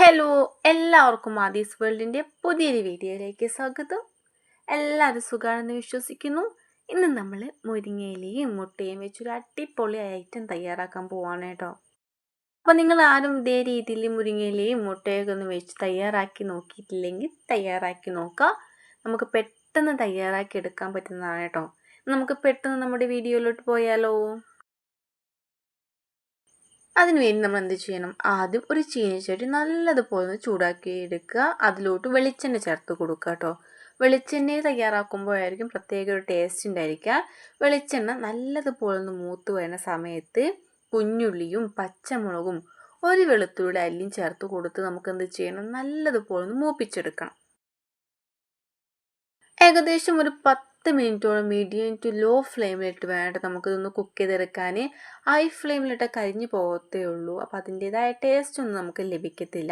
Hello, എല്ലാവർക്കും ആദീസ് വേൾഡിൻ്റെ പുതിയൊരു വീഡിയോയിലേക്ക് സ്വാഗതം. എല്ലാവരും സുഖമാണെന്ന് വിശ്വസിക്കുന്നു. ഇന്ന് നമ്മൾ മുരിങ്ങയിലയും മുട്ടയും വെച്ചൊരു അടിപൊളി ഐറ്റം തയ്യാറാക്കാൻ പോവാണ് കേട്ടോ. അപ്പോൾ നിങ്ങൾ ആരും ഇതേ രീതിയിൽ മുരിങ്ങയിലയും മുട്ടയൊക്കെ ഒന്ന് വെച്ച് തയ്യാറാക്കി നോക്കിയിട്ടില്ലെങ്കിൽ തയ്യാറാക്കി നോക്കുക. നമുക്ക് പെട്ടെന്ന് തയ്യാറാക്കി എടുക്കാൻ പറ്റുന്നതാണ് കേട്ടോ. നമുക്ക് പെട്ടെന്ന് നമ്മുടെ വീഡിയോയിലോട്ട് പോയാലോ. അതിനുവേണ്ടി നമ്മൾ എന്ത് ചെയ്യണം? ആദ്യം ഒരു ചീനച്ചട്ടി നല്ലതുപോലെ ഒന്ന് ചൂടാക്കി എടുക്കുക. അതിലോട്ട് വെളിച്ചെണ്ണ ചേർത്ത് കൊടുക്കുക കേട്ടോ. വെളിച്ചെണ്ണ തയ്യാറാക്കുമ്പോഴായിരിക്കും പ്രത്യേക ഒരു ടേസ്റ്റ് ഉണ്ടായിരിക്കുക. വെളിച്ചെണ്ണ നല്ലതുപോലെ ഒന്ന് മൂത്ത് വരുന്ന സമയത്ത് കുഞ്ഞുള്ളിയും പച്ചമുളകും ഒരു വെളുത്തുള്ളിയുടെ അല്ലിയും ചേർത്ത് കൊടുത്ത് നമുക്ക് എന്ത് ചെയ്യണം? നല്ലതുപോലെ ഒന്ന് മൂപ്പിച്ചെടുക്കണം. ഏകദേശം ഒരു 10 മിനിറ്റോളം മീഡിയം ടു ലോ ഫ്ലെയിമിലിട്ട് വേണ്ട നമുക്കിതൊന്ന് കുക്ക് ചെയ്തെടുക്കാൻ. ഹൈ ഫ്ലെയിമിലിട്ട് കരിഞ്ഞു പോകത്തേ ഉള്ളൂ. അപ്പോൾ അതിൻ്റേതായ ടേസ്റ്റ് ഒന്നും നമുക്ക് ലഭിക്കത്തില്ല.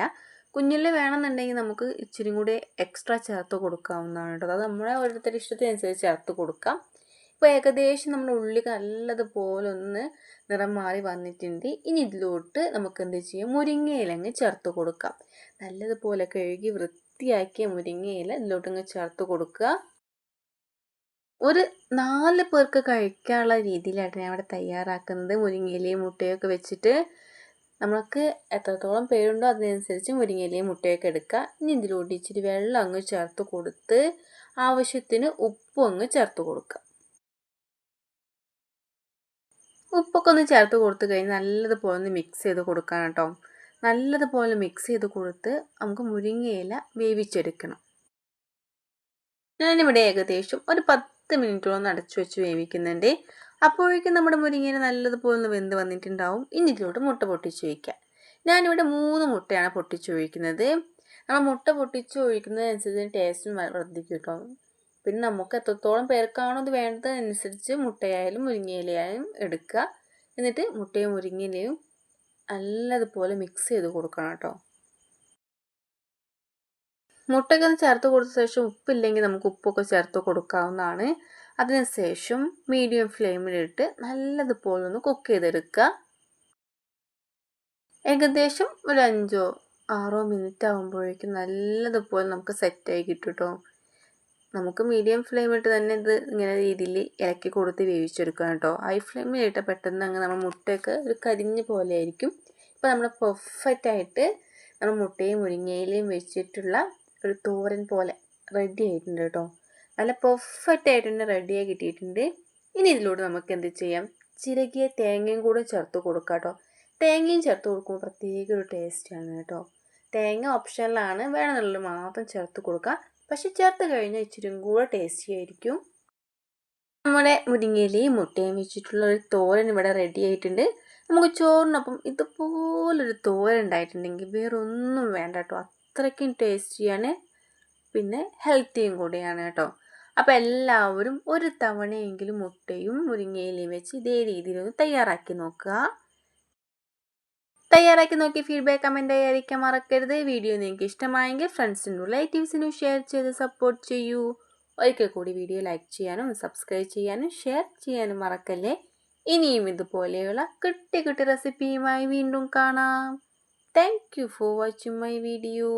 കുഞ്ഞുള്ളി വേണമെന്നുണ്ടെങ്കിൽ നമുക്ക് ഇച്ചിരി കൂടി എക്സ്ട്രാ ചേർത്ത് കൊടുക്കാവുന്നതാണ് കേട്ടോ. അത് നമ്മുടെ ഓരോരുത്തരുടെ ഇഷ്ടത്തിനനുസരിച്ച് ചേർത്ത് കൊടുക്കാം. ഇപ്പോൾ ഏകദേശം നമ്മുടെ ഉള്ളി നല്ലതുപോലെ ഒന്ന് നിറം മാറി വന്നിട്ടുണ്ട്. ഇനി ഇതിലോട്ട് നമുക്ക് എന്ത് ചെയ്യാം? മുരിങ്ങയിലങ്ങ് ചേർത്ത് കൊടുക്കാം. നല്ലതുപോലെ കഴുകി വൃത്തിയാക്കിയ മുരിങ്ങയില ഇതിലോട്ടങ്ങ് ചേർത്ത് കൊടുക്കുക. ഒരു 4 പേർക്ക് കഴിക്കാനുള്ള രീതിയിലാണ് ഞാൻ ഇവിടെ തയ്യാറാക്കുന്നത്. മുരിങ്ങയിലയും മുട്ടയൊക്കെ വെച്ചിട്ട് നമുക്ക് എത്രത്തോളം പേരുണ്ടോ അതിനനുസരിച്ച് മുരിങ്ങയിലയും മുട്ടയൊക്കെ എടുക്കുക. ഇനി ഇതിലോട്ട് ഇച്ചിരി വെള്ളം അങ്ങ് ചേർത്ത് കൊടുത്ത് ആവശ്യത്തിന് ഉപ്പും അങ്ങ് ചേർത്ത് കൊടുക്കുക. ഉപ്പൊക്കെ ഒന്ന് ചേർത്ത് കൊടുത്ത് കഴിഞ്ഞ് നല്ലതുപോലെ ഒന്ന് മിക്സ് ചെയ്ത് കൊടുക്കണം കേട്ടോ. നല്ലതുപോലെ മിക്സ് ചെയ്ത് കൊടുത്ത് നമുക്ക് മുരിങ്ങയില വേവിച്ചെടുക്കണം. ഞാനിവിടെ ഏകദേശം ഒരു 10 മിനിറ്റോളം അടച്ചു വെച്ച് വേവിക്കുന്നുണ്ട്. അപ്പോഴേക്കും നമ്മുടെ മുരിങ്ങയില നല്ലതുപോലെ ഒന്ന് വെന്ത് വന്നിട്ടുണ്ടാവും. ഇനി ഇതിലോട്ട് മുട്ട പൊട്ടിച്ച് ഒഴിക്കാം. ഞാനിവിടെ 3 മുട്ടയാണ് പൊട്ടിച്ച് ഒഴിക്കുന്നത്. നമ്മൾ മുട്ട പൊട്ടിച്ച് ഒഴിക്കുന്നതനുസരിച്ച് ടേസ്റ്റും വർദ്ധിക്കും കേട്ടോ. പിന്നെ നമുക്ക് എത്രത്തോളം പേർക്കാണോ ഇത് വേണ്ടതനുസരിച്ച് മുട്ടയായാലും മുരിങ്ങയിലയായാലും എടുക്കുക. എന്നിട്ട് മുട്ടയും മുരിങ്ങയിലയും നല്ലതുപോലെ മിക്സ് ചെയ്ത് കൊടുക്കണം കേട്ടോ. മുട്ടയ്ക്ക് ഒന്ന് ചേർത്ത് കൊടുത്ത ശേഷം ഉപ്പില്ലെങ്കിൽ നമുക്ക് ഉപ്പൊക്കെ ചേർത്ത് കൊടുക്കാവുന്നതാണ്. അതിനുശേഷം മീഡിയം ഫ്ലെയിമിലിട്ട് നല്ലതുപോലെ ഒന്ന് കുക്ക് ചെയ്തെടുക്കുക. ഏകദേശം ഒരു 5-6 മിനിറ്റ് ആകുമ്പോഴേക്കും നല്ലതുപോലെ നമുക്ക് സെറ്റായി കിട്ടും കേട്ടോ. നമുക്ക് മീഡിയം ഫ്ലെയിമിലിട്ട് തന്നെ ഇത് ഇങ്ങനെ രീതിയിൽ ഇളക്കി കൊടുത്ത് വേവിച്ചെടുക്കണം കേട്ടോ. ഹൈ ഫ്ലെയിമിലിട്ട് പെട്ടെന്ന് അങ്ങ് നമ്മൾ മുട്ടയൊക്കെ ഒരു കരിഞ്ഞ പോലെ ആയിരിക്കും. ഇപ്പോൾ നമ്മൾ പെർഫെക്റ്റായിട്ട് നമ്മൾ മുട്ടയും മുരിങ്ങയിലയും വെച്ചിട്ടുള്ള ഒരു തോരൻ പോലെ റെഡി ആയിട്ടുണ്ട് കേട്ടോ. നല്ല പെർഫെക്റ്റ് ആയിട്ട് തന്നെ റെഡിയായി കിട്ടിയിട്ടുണ്ട്. ഇനി ഇതിലൂടെ നമുക്ക് എന്ത് ചെയ്യാം? ചിരകിയ തേങ്ങയും കൂടെ ചേർത്ത് കൊടുക്കാം കേട്ടോ. തേങ്ങയും ചേർത്ത് കൊടുക്കുമ്പോൾ പ്രത്യേക ഒരു ടേസ്റ്റാണ് കേട്ടോ. തേങ്ങ ഓപ്ഷനിലാണ്, വേണമെന്നുള്ളത് മാത്രം ചേർത്ത് കൊടുക്കുക. പക്ഷെ ചേർത്ത് കഴിഞ്ഞാൽ ഇച്ചിരി കൂടെ ടേസ്റ്റി ആയിരിക്കും. നമ്മുടെ മുരിങ്ങയിലയും മുട്ടയും വെച്ചിട്ടുള്ള ഒരു തോരൻ ഇവിടെ റെഡി ആയിട്ടുണ്ട്. നമുക്ക് ചോറിനൊപ്പം ഇതുപോലൊരു തോരൻ ഉണ്ടായിട്ടുണ്ടെങ്കിൽ വേറെ ഒന്നും വേണ്ട കേട്ടോ. അത്രയ്ക്കും ടേസ്റ്റിയാണ്, പിന്നെ ഹെൽത്തിയും കൂടെയാണ് കേട്ടോ. അപ്പോൾ എല്ലാവരും ഒരു തവണയെങ്കിലും മുട്ടയും മുരിങ്ങയിലയും വെച്ച് ഇതേ രീതിയിലൊന്ന് തയ്യാറാക്കി നോക്കുക. തയ്യാറാക്കി നോക്കി ഫീഡ്ബാക്ക് കമൻറ്റായി അറിയിക്കാൻ മറക്കരുത്. വീഡിയോ നിങ്ങൾക്ക് ഇഷ്ടമായെങ്കിൽ ഫ്രണ്ട്സിനും റിലേറ്റീവ്സിനും ഷെയർ ചെയ്ത് സപ്പോർട്ട് ചെയ്യൂ. ഒരിക്കൽ കൂടി വീഡിയോ ലൈക്ക് ചെയ്യാനും സബ്സ്ക്രൈബ് ചെയ്യാനും ഷെയർ ചെയ്യാനും മറക്കല്ലേ. ഇനിയും ഇതുപോലെയുള്ള കുട്ടി റെസിപ്പിയുമായി വീണ്ടും കാണാം. Thank you for watching my video.